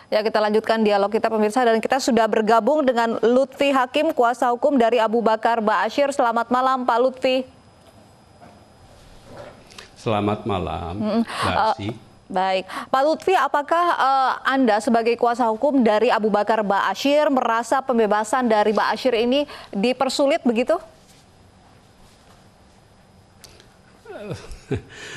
Ya, kita lanjutkan dialog kita pemirsa, dan kita sudah bergabung dengan Lutfi Hakim, kuasa hukum dari Abu Bakar Ba'asyir. Selamat malam Pak Lutfi. Selamat malam, Mbak Si. Baik, Pak Lutfi, apakah Anda sebagai kuasa hukum dari Abu Bakar Ba'asyir merasa pembebasan dari Ba'asyir ini dipersulit begitu?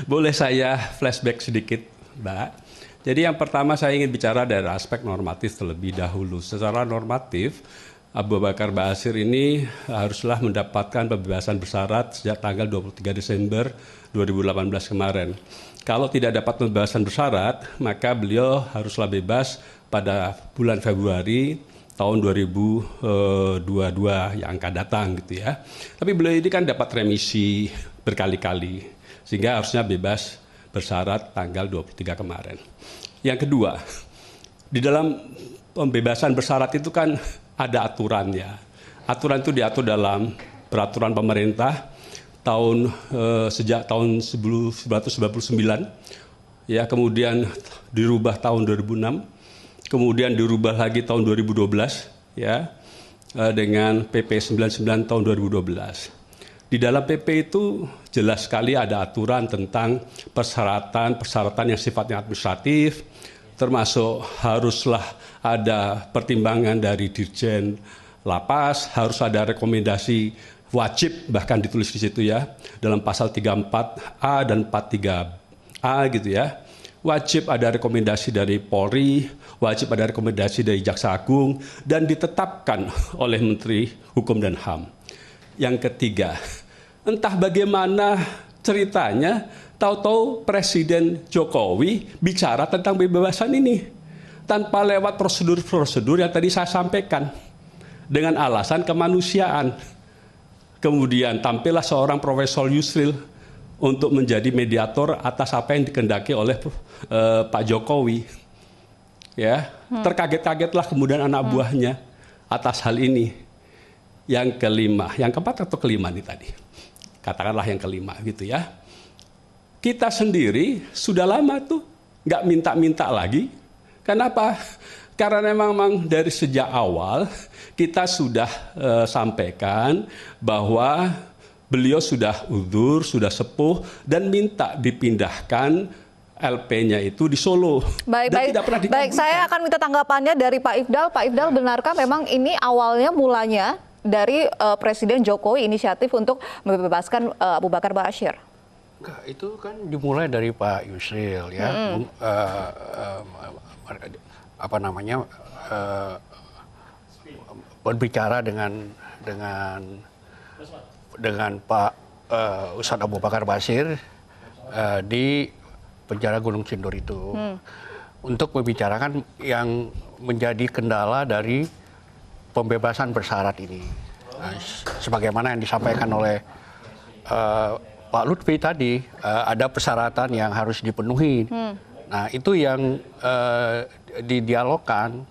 Boleh saya flashback sedikit, Mbak? Jadi yang pertama saya ingin bicara dari aspek normatif terlebih dahulu. Secara normatif, Abu Bakar Ba'asyir ini haruslah mendapatkan pembebasan bersyarat sejak tanggal 23 Desember 2018 kemarin. Kalau tidak dapat pembebasan bersyarat, maka beliau haruslah bebas pada bulan Februari tahun 2022 yang akan datang gitu ya. Tapi beliau ini kan dapat remisi berkali-kali, sehingga harusnya bebas bersyarat tanggal 23 kemarin. Yang kedua, di dalam pembebasan bersyarat itu kan ada aturannya. Aturan itu diatur dalam peraturan pemerintah sejak tahun 1999, ya, kemudian dirubah tahun 2006, kemudian dirubah lagi tahun 2012, ya, dengan PP 99 tahun 2012. Di dalam PP itu jelas sekali ada aturan tentang persyaratan yang sifatnya administratif, termasuk haruslah ada pertimbangan dari Dirjen Lapas, harus ada rekomendasi wajib, bahkan ditulis di situ ya, dalam pasal 34A dan 43A gitu ya. Wajib ada rekomendasi dari Polri, wajib ada rekomendasi dari Jaksa Agung, dan ditetapkan oleh Menteri Hukum dan HAM. Yang ketiga, entah bagaimana ceritanya, tahu-tahu Presiden Jokowi bicara tentang pembebasan ini tanpa lewat prosedur-prosedur yang tadi saya sampaikan dengan alasan kemanusiaan. Kemudian tampillah seorang Profesor Yusril untuk menjadi mediator atas apa yang dikehendaki oleh Pak Jokowi. Ya, terkaget-kagetlah kemudian anak buahnya atas hal ini. Yang kelima, yang keempat atau kelima nih tadi, katakanlah yang kelima gitu ya. Kita sendiri sudah lama tuh nggak minta-minta lagi. Kenapa? Karena memang dari sejak awal kita sudah sampaikan bahwa beliau sudah uzur, sudah sepuh, dan minta dipindahkan LP-nya itu di Solo. Baik, saya akan minta tanggapannya dari Pak Ifdal. Pak Ifdal, benarkah memang ini awalnya mulanya dari Presiden Jokowi inisiatif untuk membebaskan Abu Bakar Ba'asyir? Enggak, itu kan dimulai dari Pak Yusril ya, berbicara dengan Pak Ustadz Abu Bakar Ba'asyir di penjara Gunung Sindur itu untuk membicarakan yang menjadi kendala dari pembebasan bersyarat ini. Nah, sebagaimana yang disampaikan oleh Pak Lutfi tadi, ada persyaratan yang harus dipenuhi. Nah, itu yang didialogkan.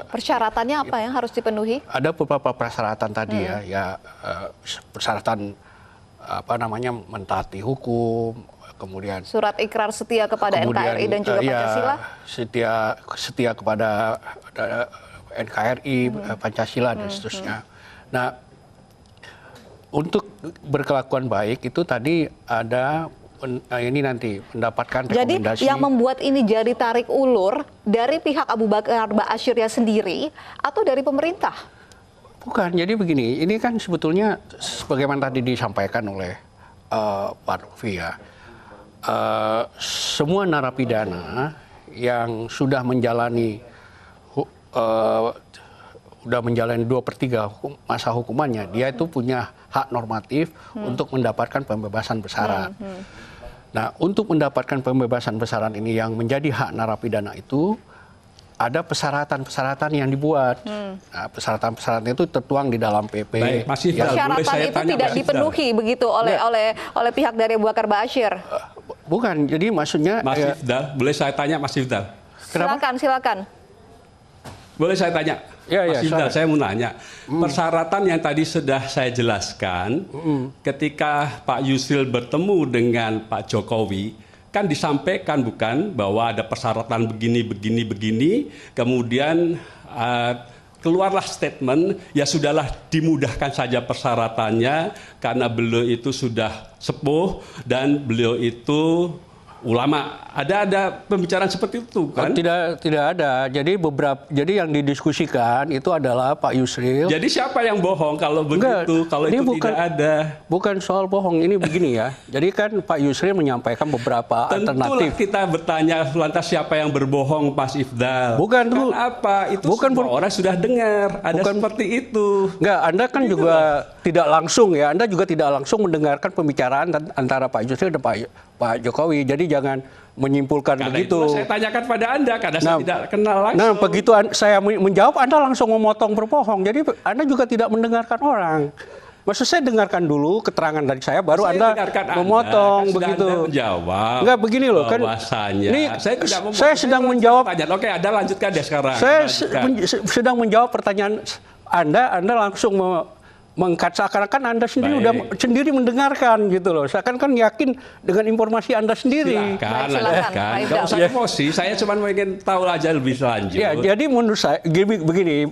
Persyaratannya apa yang harus dipenuhi? Ada beberapa persyaratan tadi persyaratan mentaati hukum, kemudian surat ikrar setia kepada NKRI dan juga Pancasila. Setia kepada NKRI, Pancasila dan seterusnya. Nah, untuk berkelakuan baik itu tadi ada ini nanti mendapatkan rekomendasi. Jadi yang membuat ini jadi tarik ulur dari pihak Abu Bakar Ba'asyir sendiri atau dari pemerintah? Bukan, jadi begini, ini kan sebetulnya sebagaimana tadi disampaikan oleh Pak Lutfi ya, semua narapidana yang sudah menjalani 2/3 masa hukumannya, dia itu punya hak normatif untuk mendapatkan pembebasan bersyarat. Nah, untuk mendapatkan pembebasan bersyarat ini yang menjadi hak narapidana itu ada persyaratan-persyaratan yang dibuat. Nah, persyaratan-persyaratan itu tertuang di dalam PP. Baik, masih persyaratan itu tidak dipenuhi begitu oleh pihak dari Abu Bakar Ba'asyir. Bukan, jadi maksudnya Mas Ifdal, boleh saya tanya Mas Ifdal? Silakan. Boleh saya tanya? Mas Ifdal, saya mau nanya. Persyaratan yang tadi sudah saya jelaskan, ketika Pak Yusril bertemu dengan Pak Jokowi, kan disampaikan bukan bahwa ada persyaratan begini, kemudian keluarlah statement, ya sudahlah dimudahkan saja persyaratannya karena beliau itu sudah sepuh dan beliau itu ulama. Ada pembicaraan seperti itu kan? Tidak ada. Jadi yang didiskusikan itu adalah Pak Yusril. Jadi siapa yang bohong kalau begitu? Kalau itu tidak ada. Bukan soal bohong, ini begini ya. Jadi kan Pak Yusril menyampaikan beberapa Tentulah alternatif. kita bertanya lantas siapa yang berbohong, Mas Ifdal? Bukan kan tuh. apa? Itu Bukan semua orang sudah dengar. Ada bukan seperti itu. Enggak, Anda kan juga tidak langsung ya. Anda juga tidak langsung mendengarkan pembicaraan antara Pak Yusril dan Pak Jokowi. Jadi jangan menyimpulkan Karena begitu. itulah saya tanyakan pada Anda karena saya tidak kenal langsung. Nah, begitu saya menjawab, Anda langsung memotong berbohong. Jadi Anda juga tidak mendengarkan orang. Maksud saya dengarkan dulu keterangan dari saya, baru Saya Anda dengarkan memotong Anda, kan begitu. Anda menjawab. Enggak begini loh kan. Bahwasanya. Ini tidak memotong. saya sedang menjawab. Oke, Anda lanjutkan deh sekarang. Saya Lanjutkan. sedang menjawab pertanyaan Anda langsung seakan-akan Anda sendiri udah sendiri mendengarkan gitu loh. Seakan-akan yakin dengan informasi Anda sendiri. Silakan, Silakan, lanjutkan. Pak Nggak Ifdal. usah emosi, saya cuma ingin tahu aja lebih lanjut. Ya, jadi menurut saya begini,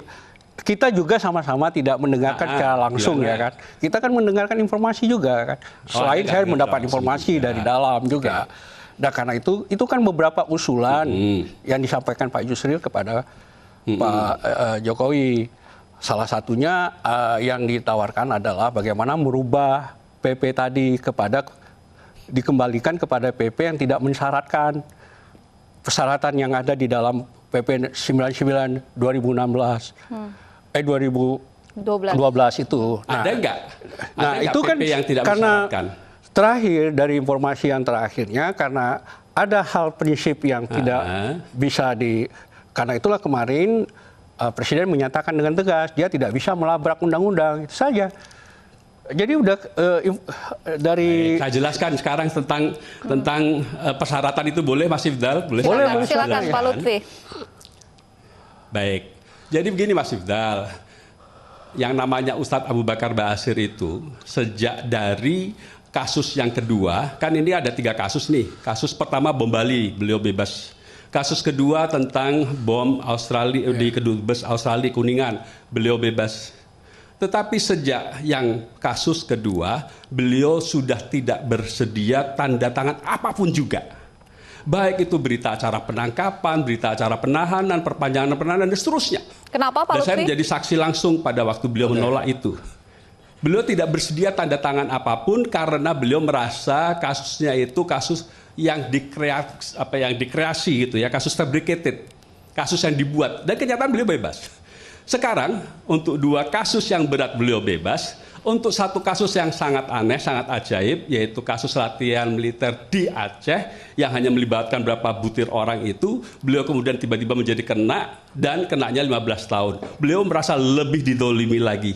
kita juga sama-sama tidak mendengarkan secara langsung gimana? ya kan. Kita kan mendengarkan informasi juga kan. Selain Anda saya nggak mendapat langsung informasi juga. dari dalam juga. Nah, karena itu kan beberapa usulan yang disampaikan Pak Yusril kepada Pak Jokowi. Salah satunya yang ditawarkan adalah bagaimana merubah PP tadi dikembalikan kepada PP yang tidak mensyaratkan persyaratan yang ada di dalam PP 99 2016 2012 itu. Ada nggak? Nah, Ada nggak itu kan PP yang tidak karena mensyaratkan? terakhir dari informasi yang terakhirnya karena ada hal prinsip yang tidak bisa karena itulah kemarin Presiden menyatakan dengan tegas dia tidak bisa melabrak undang-undang, itu saja. Jadi udah dari Saya jelaskan sekarang tentang persyaratan itu boleh Mas Ifdal? Boleh? Silakan Pak Lutfi. Baik. Jadi begini Mas Ifdal, yang namanya Ustadz Abu Bakar Ba'asyir itu sejak dari kasus yang kedua, kan ini ada 3 kasus nih. Kasus pertama bom Bali, beliau bebas. Kasus kedua tentang bom Australia di kedubes Australia Kuningan, beliau bebas. Tetapi sejak yang kasus kedua, beliau sudah tidak bersedia tanda tangan apapun juga. Baik itu berita acara penangkapan, berita acara penahanan, perpanjangan penahanan, dan seterusnya. Kenapa Pak Dan saya Lutfi? menjadi saksi langsung pada waktu beliau menolak itu. Beliau tidak bersedia tanda tangan apapun karena beliau merasa kasusnya itu kasus yang dikreasi gitu ya, kasus fabricated, kasus yang dibuat, dan kenyataan beliau bebas. Sekarang untuk 2 kasus yang berat beliau bebas, untuk 1 kasus yang sangat aneh, sangat ajaib, yaitu kasus latihan militer di Aceh yang hanya melibatkan berapa butir orang itu, beliau kemudian tiba-tiba menjadi kena dan kenanya 15 tahun. Beliau merasa lebih didolimi lagi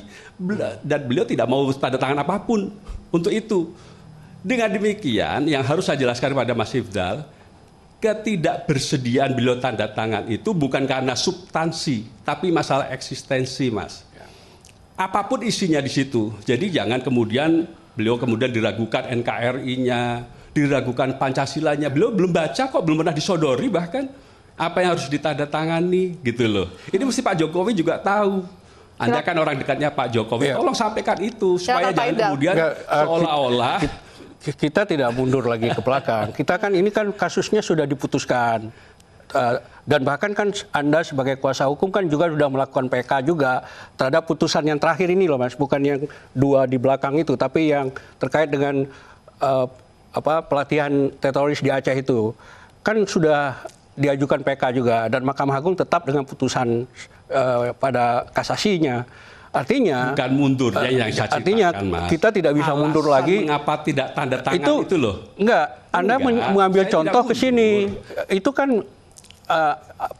dan beliau tidak mau tanda tangan apapun untuk itu. Dengan demikian, yang harus saya jelaskan kepada Mas Ifdal, ketidakbersediaan beliau tanda tangan itu bukan karena substansi, tapi masalah eksistensi, Mas. Apapun isinya di situ. Jadi jangan kemudian beliau diragukan NKRI-nya, diragukan Pancasilanya. Beliau belum baca kok, belum pernah disodori bahkan apa yang harus ditandatangani gitu loh. Ini mesti Pak Jokowi juga tahu. Anda kan orang dekatnya Pak Jokowi, tolong sampaikan itu supaya jangan kemudian seolah-olah kita tidak mundur lagi ke belakang. Kita kan ini kan kasusnya sudah diputuskan. Dan bahkan kan Anda sebagai kuasa hukum kan juga sudah melakukan PK juga terhadap putusan yang terakhir ini loh Mas. Bukan yang 2 di belakang itu, tapi yang terkait dengan pelatihan teroris di Aceh itu. Kan sudah diajukan PK juga dan Mahkamah Agung tetap dengan putusan pada kasasinya. Artinya bukan mundur ya yang saya artinya ciptakan, Mas. kita tidak bisa mundur lagi. Mengapa tidak tanda tangan itu loh? Enggak, Anda mengambil contoh ke sini. Itu kan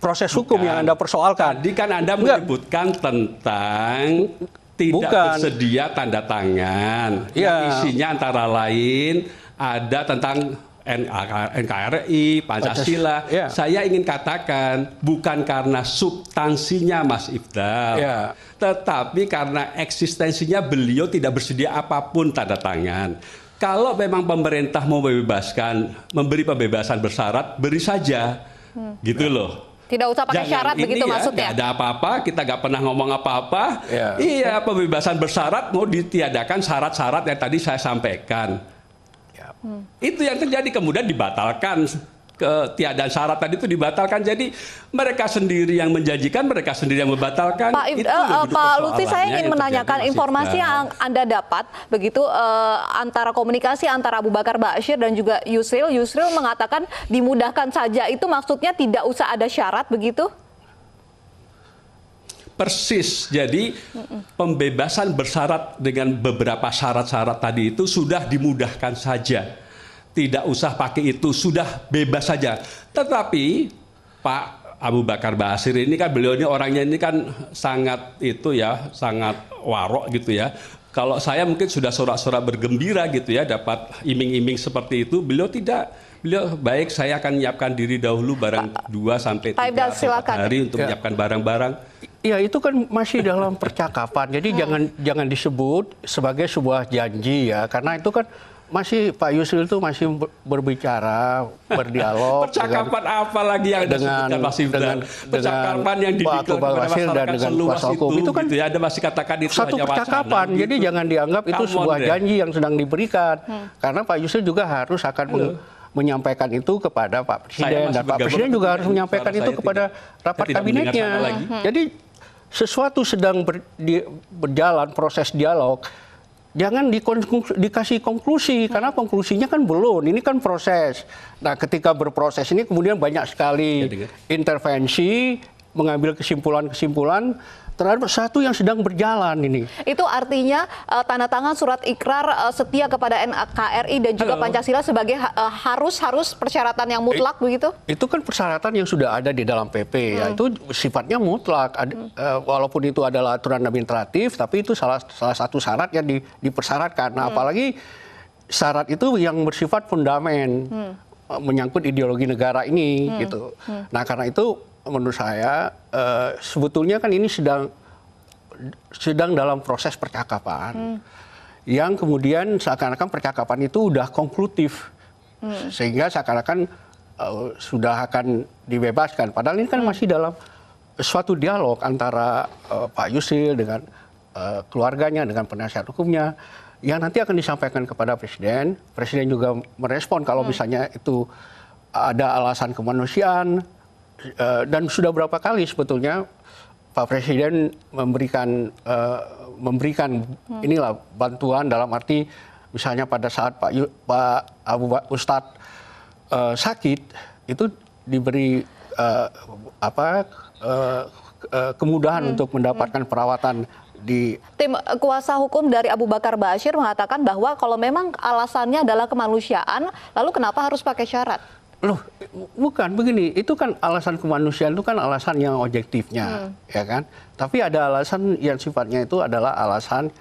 proses hukum yang Anda persoalkan. Tadi kan Anda menyebutkan tentang tidak bersedia tanda tangan. Ya. Yang isinya antara lain ada tentang NKRI, Pancasila. Ya. Saya ingin katakan bukan karena substansinya Mas Ifdal, tetapi karena eksistensinya beliau tidak bersedia apapun tanda tangan. Kalau memang pemerintah mau memberi pembebasan bersyarat, beri saja, gitu loh. Tidak usah pakai syarat begitu maksudnya. Nggak ada apa-apa, kita nggak pernah ngomong apa-apa. Ya. Iya, pembebasan bersyarat mau ditiadakan syarat-syarat yang tadi saya sampaikan. Ya. Itu yang terjadi, kemudian dibatalkan. Ketiadaan syarat tadi itu dibatalkan. Jadi mereka sendiri yang menjanjikan, mereka sendiri yang membatalkan. Pak Lutfi, saya ingin menanyakan informasi yang Anda dapat begitu antara komunikasi antara Abu Bakar Ba'asyir dan juga Yusril. Yusril mengatakan dimudahkan saja, itu maksudnya tidak usah ada syarat begitu? Persis. Jadi pembebasan bersyarat dengan beberapa syarat-syarat tadi itu sudah dimudahkan saja. Tidak usah pakai itu, sudah bebas saja. Tetapi Pak Abu Bakar Ba'asyir ini kan, beliau ini orangnya ini kan sangat sangat warok gitu ya. Kalau saya mungkin sudah sorak-sorak bergembira gitu ya, dapat iming-iming seperti itu, beliau tidak. Beliau baik, saya akan menyiapkan diri dahulu barang 2 sampai 3 hari untuk menyiapkan barang-barang. Ya, itu kan masih dalam percakapan. Jadi jangan disebut sebagai sebuah janji ya, karena itu kan masih Pak Yusril itu masih berbicara, berdialog. Percakapan apa lagi yang disebutkan Mas Ifdal? Percakapan yang Pak Ba'asyir dan dengan kuasa hukum itu kan gitu ya, Anda masih katakan itu satu hanya percakapan. Gitu. Jadi jangan dianggap itu sebuah janji yang sedang diberikan. Karena Pak Yusril juga harus akan menyampaikan itu kepada Pak Presiden, dan Pak Presiden juga harus menyampaikan itu kepada rapat kabinetnya. Jadi sesuatu sedang berjalan proses dialog. Jangan dikasih konklusi, karena konklusinya kan belum. Ini kan proses. Nah, ketika berproses ini kemudian banyak sekali intervensi, mengambil kesimpulan-kesimpulan terhadap satu yang sedang berjalan ini. Itu artinya tanda tangan surat ikrar setia kepada NKRI dan juga Pancasila sebagai harus persyaratan yang mutlak begitu? Itu kan persyaratan yang sudah ada di dalam PP ya. Itu sifatnya mutlak. Walaupun itu adalah aturan administratif, tapi itu salah satu syarat yang dipersyaratkan. Nah, apalagi syarat itu yang bersifat fundamen, menyangkut ideologi negara ini gitu. Nah, karena itu menurut saya sebetulnya kan ini sedang dalam proses percakapan yang kemudian seakan-akan percakapan itu udah konklusif sehingga seakan-akan sudah akan dibebaskan. Padahal ini kan masih dalam suatu dialog antara Pak Yusril dengan keluarganya, dengan penasihat hukumnya, yang nanti akan disampaikan kepada Presiden. Presiden juga merespon kalau misalnya itu ada alasan kemanusiaan. Dan sudah berapa kali sebetulnya Pak Presiden memberikan inilah bantuan, dalam arti misalnya pada saat Pak Ustadz sakit itu diberi kemudahan untuk mendapatkan perawatan di. Tim kuasa hukum dari Abu Bakar Ba'asyir mengatakan bahwa kalau memang alasannya adalah kemanusiaan, lalu kenapa harus pakai syarat? Loh, bukan begini. Itu kan alasan kemanusiaan, itu kan alasan yang objektifnya, ya kan? Tapi ada alasan yang sifatnya itu adalah alasan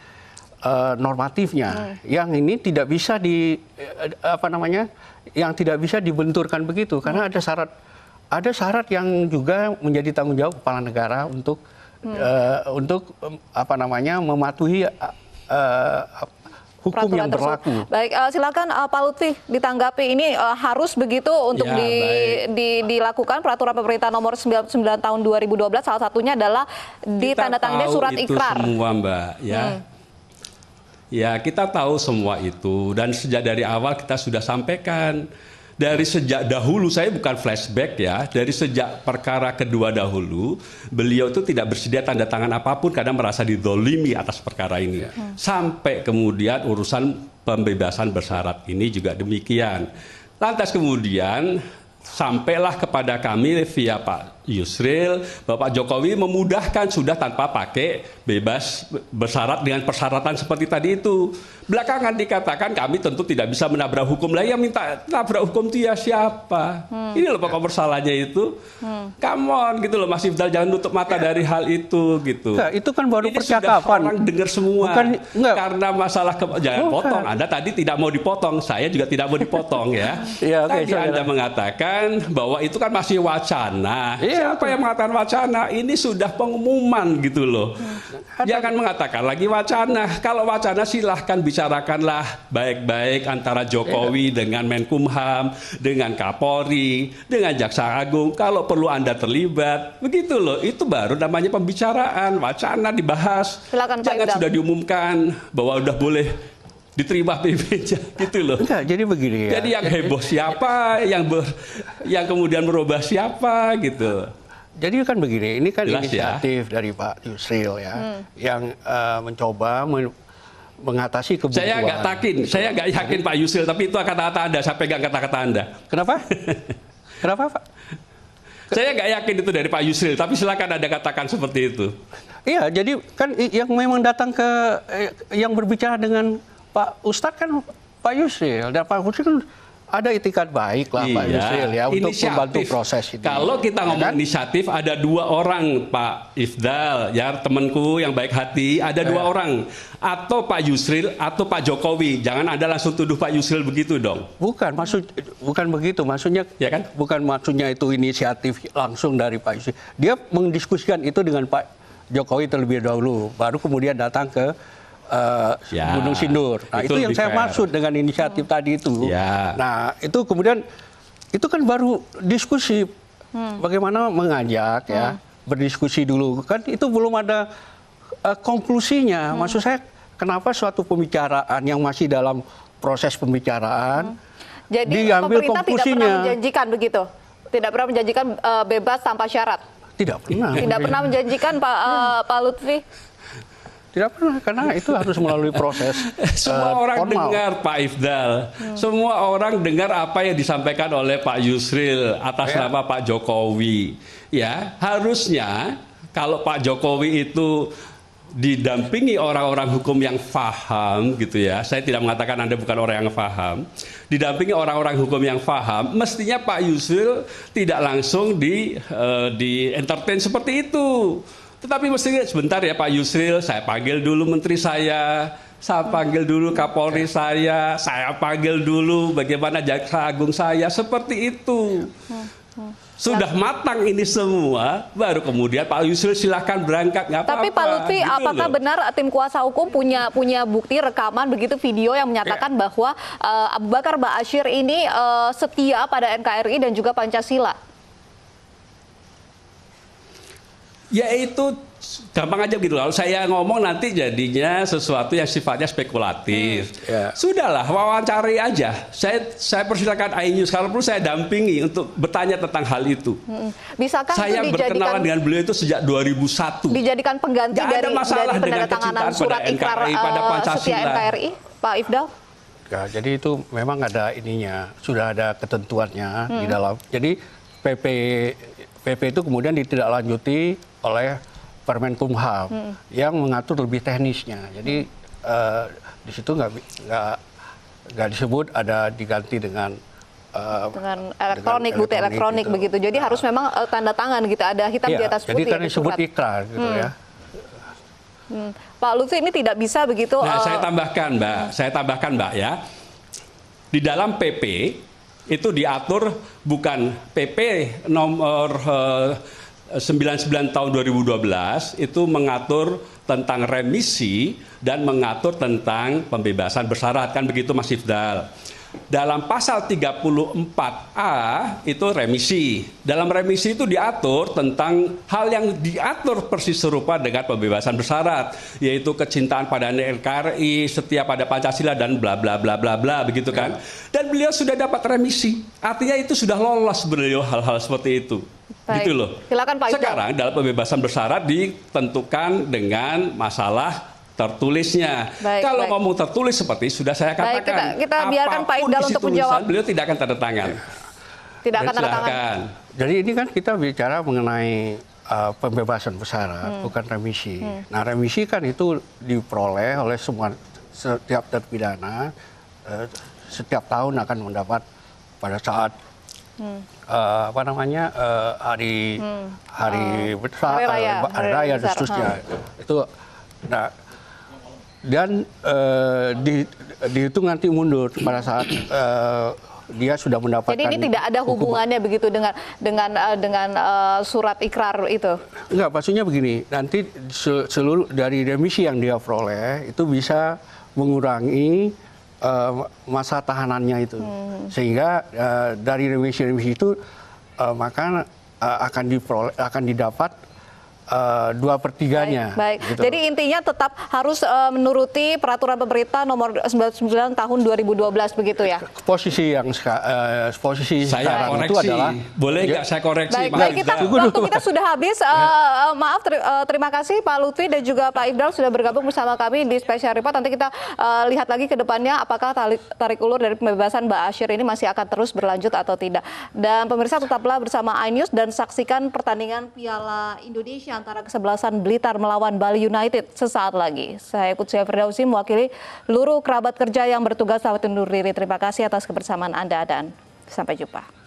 normatifnya, yang ini tidak bisa yang tidak bisa dibenturkan begitu, karena ada syarat yang juga menjadi tanggung jawab kepala negara untuk mematuhi hukum yang berlaku. Baik, silakan Pak Lutfi ditanggapi, ini harus begitu untuk dilakukan peraturan pemerintah nomor 99 tahun 2012, salah satunya adalah ditandatangani surat ikrar. Itu semua, Mbak, ya. Ya, kita tahu semua itu, dan sejak dari awal kita sudah sampaikan. Dari sejak dahulu, saya bukan flashback ya, dari sejak perkara kedua dahulu, beliau itu tidak bersedia tanda tangan apapun karena merasa didolimi atas perkara ini. Sampai kemudian urusan pembebasan bersyarat ini juga demikian. Lantas kemudian sampailah kepada kami via Pak Yusril, Bapak Jokowi memudahkan sudah tanpa pakai bebas bersyarat dengan persyaratan seperti tadi itu. Belakangan dikatakan kami tentu tidak bisa menabrak hukum. Lah yang minta nabrak hukum itu ya siapa? Ini loh pokok persoalannya itu. Come on gitu loh Mas Ifdal, jangan nutup mata dari hal itu gitu. Enggak, itu kan baru ini percakapan. Orang dengar semua. Karena masalah jangan potong. Anda tadi tidak mau dipotong, saya juga tidak mau dipotong ya. Ya, tadi Anda mengatakan bahwa itu kan masih wacana. Siapa yang mengatakan wacana? Ini sudah pengumuman gitu loh. Jangan mengatakan lagi wacana. Kalau wacana silahkan bicarakanlah baik-baik antara Jokowi dengan Menkumham, dengan Kapolri, dengan Jaksa Agung. Kalau perlu Anda terlibat, begitu loh. Itu baru namanya pembicaraan. Wacana dibahas. Silakan, Pak Jangan Ifdal. sudah diumumkan bahwa udah boleh diterima PP-nya gitu loh. Enggak, jadi begini ya. Jadi yang heboh siapa, yang kemudian merubah siapa gitu. Jadi kan begini, ini kan Jelas inisiatif dari Pak Yusril ya, yang mencoba mengatasi kebutuhan. Saya nggak yakin Pak Yusril, tapi itu kata-kata Anda, saya pegang kata-kata Anda. Kenapa? Kenapa, Pak? Saya nggak yakin itu dari Pak Yusril, tapi silakan Anda katakan seperti itu. Iya, jadi kan yang memang datang ke yang berbicara dengan Pak Ustadz kan Pak Yusril, dan Pak Yusril kan ada itikat baik lah Pak Yusril ya untuk membantu proses ini. Kalau kita ngomong kan? inisiatif, ada 2 orang, Pak Ifdal, ya temanku yang baik hati, ada 2 orang, atau Pak Yusril atau Pak Jokowi. Jangan Anda langsung tuduh Pak Yusril begitu dong. Bukan begitu, maksudnya Ya kan? bukan maksudnya itu inisiatif langsung dari Pak Yusril. Dia mendiskusikan itu dengan Pak Jokowi terlebih dahulu, baru kemudian datang ke Gunung Sindur. Nah, itu yang saya maksud dengan inisiatif tadi itu. Ya. Nah, itu kemudian itu kan baru diskusi bagaimana mengajak ya, berdiskusi dulu. Kan itu belum ada konklusinya. Maksud saya kenapa suatu pembicaraan yang masih dalam proses pembicaraan Jadi diambil pemerintah tidak konklusinya. pernah menjanjikan begitu? Tidak pernah menjanjikan bebas tanpa syarat? Tidak pernah. Tidak pernah menjanjikan Pak Lutfi? Tidak pernah, karena itu harus melalui proses Semua orang formal. dengar Pak Ifdal, semua orang dengar apa yang disampaikan oleh Pak Yusril atas nama Pak Jokowi. Ya, harusnya kalau Pak Jokowi itu didampingi orang-orang hukum yang paham gitu ya. Saya tidak mengatakan Anda bukan orang yang paham. Didampingi orang-orang hukum yang paham, mestinya Pak Yusril tidak langsung di entertain seperti itu. Tetapi mestinya sebentar ya Pak Yusril, saya panggil dulu menteri saya panggil dulu Kapolri saya panggil dulu bagaimana Jaksa Agung saya, seperti itu. Sudah matang ini semua, baru kemudian Pak Yusril silahkan berangkat, nggak apa-apa. Tapi Pak Lutfi, gitu apakah loh. benar tim kuasa hukum punya bukti rekaman begitu video yang menyatakan bahwa Abu Bakar Ba'asyir ini setia pada NKRI dan juga Pancasila? Ya itu gampang aja gitu. Kalau saya ngomong nanti jadinya sesuatu yang sifatnya spekulatif. Sudahlah, wawancari aja. Saya persilakan iNews, kalau perlu saya dampingi untuk bertanya tentang hal itu. Bisakah Saya itu berkenalan dengan beliau itu sejak 2001. dijadikan pengganti Nggak ada dari masalah dengan penandatanganan kecintaan surat pada ikrar NKRI, pada Pancasila. setia NKRI, Pak Ifdal? Ya, jadi itu memang ada ininya, sudah ada ketentuannya di dalam. Jadi PP itu kemudian ditindaklanjuti oleh Permenkumham yang mengatur lebih teknisnya. Jadi di situ nggak disebut ada diganti dengan elektronik, bukti elektronik gitu. begitu. Jadi harus memang tanda tangan gitu, ada hitam di atas jadi putih. kan ya, di disebut surat. ikrar gitu ya. Pak Lutfi ini tidak bisa begitu. Nah, saya tambahkan Mbak ya. Di dalam PP itu diatur bukan PP nomor 99 tahun 2012 itu mengatur tentang remisi dan mengatur tentang pembebasan bersyarat, kan begitu Mas Ifdal. Dalam pasal 34A itu remisi. Dalam remisi itu diatur tentang hal yang diatur persis serupa dengan pembebasan bersyarat, yaitu kecintaan pada NKRI, setia pada Pancasila dan bla bla bla bla bla begitu kan. Dan beliau sudah dapat remisi. Artinya itu sudah lolos beliau hal-hal seperti itu. Baik. Gitu loh. Silakan Pak Ifdal. Sekarang dalam pembebasan bersyarat ditentukan dengan masalah tertulisnya. Baik, Kalau baik. ngomong tertulis seperti sudah saya Baik, katakan, kita biarkan Pak apapun Ifdal isi untuk tulisan, menjawab. beliau tidak akan tanda tangan. Tidak akan tanda tangan. Silakan. Jadi ini kan kita bicara mengenai pembebasan bersyarat, bukan remisi. Nah, remisi kan itu diperoleh oleh setiap terpidana setiap tahun akan mendapat pada saat hari besar, hari raya dan seterusnya. Itu nah, dan dihitung nanti mundur pada saat dia sudah mendapatkan. Jadi ini tidak ada hubungannya begitu dengan surat ikrar itu. Enggak, maksudnya begini, nanti seluruh dari remisi yang dia peroleh itu bisa mengurangi masa tahanannya itu, sehingga dari remisi itu maka akan didapat 2/3-nya. Baik. Gitu. Jadi intinya tetap harus menuruti peraturan pemerintah nomor 99 tahun 2012 begitu ya. Posisi yang posisi Saya sekarang koreksi, itu adalah boleh nggak saya koreksi? Baik, Pak baik kita Ifdal? waktu kita sudah habis. Maaf, terima kasih Pak Lutfi dan juga Pak Ifdal sudah bergabung bersama kami di Special Report. Nanti kita lihat lagi ke depannya apakah tarik ulur dari pembebasan Ba'asyir ini masih akan terus berlanjut atau tidak. Dan pemirsa tetaplah bersama iNews dan saksikan pertandingan Piala Indonesia antara kesebelasan Blitar melawan Bali United sesaat lagi. Saya Kutsya Firdausi mewakili seluruh kerabat kerja yang bertugas selamat undur diri. Terima kasih atas kebersamaan Anda dan sampai jumpa.